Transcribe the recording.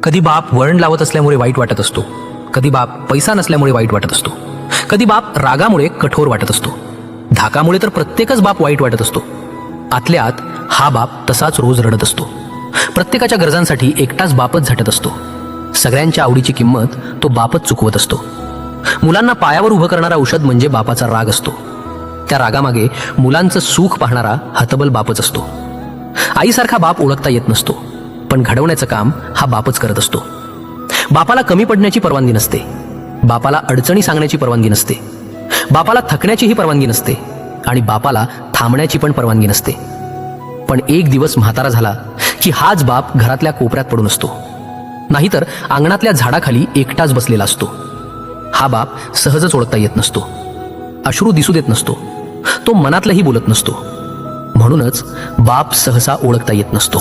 कधी बाप वळण लावत असल्यामुळे वाईट वाटत असतो, कधी बाप पैसा नसल्यामुळे वाईट वाटत असतो, कधी बाप रागामुळे कठोर वाटत असतो, धाकामुळे तर प्रत्येकच बाप वाईट वाटत असतो. आतल्या आत हा बाप तसाच रोज रडत असतो. प्रत्येकाच्या गरजांसाठी एकटाच बापच झटत असतो. सगळ्यांच्या आवडीची किंमत तो बापच चुकवत असतो. मुलांना पायावर उभं करणारा औषध म्हणजे बापाचा राग असतो. त्या रागामागे मुलांचं सुख पाहणारा हतबल बापच असतो. आईसारखा बाप ओळखता येत नसतो, पण घडवण्याचं काम हा बापच करत असतो. बापाला कमी पडण्याची परवानगी नसते, बापाला अडचणी सांगण्याची परवानगी नसते, बापाला थकण्याचीही परवानगी नसते आणि बापाला थांबण्याची पण परवानगी नसते. पण एक दिवस म्हातारा झाला की हाच बाप घरातल्या कोपऱ्यात पडून असतो, नाहीतर अंगणातल्या झाडाखाली एकटाच बसलेला असतो. हा बाप सहजच ओळखता येत नसतो, अश्रू दिसू देत नसतो, तो मनातलंही बोलत नसतो. म्हणूनच बाप सहसा ओळखता येत नसतो.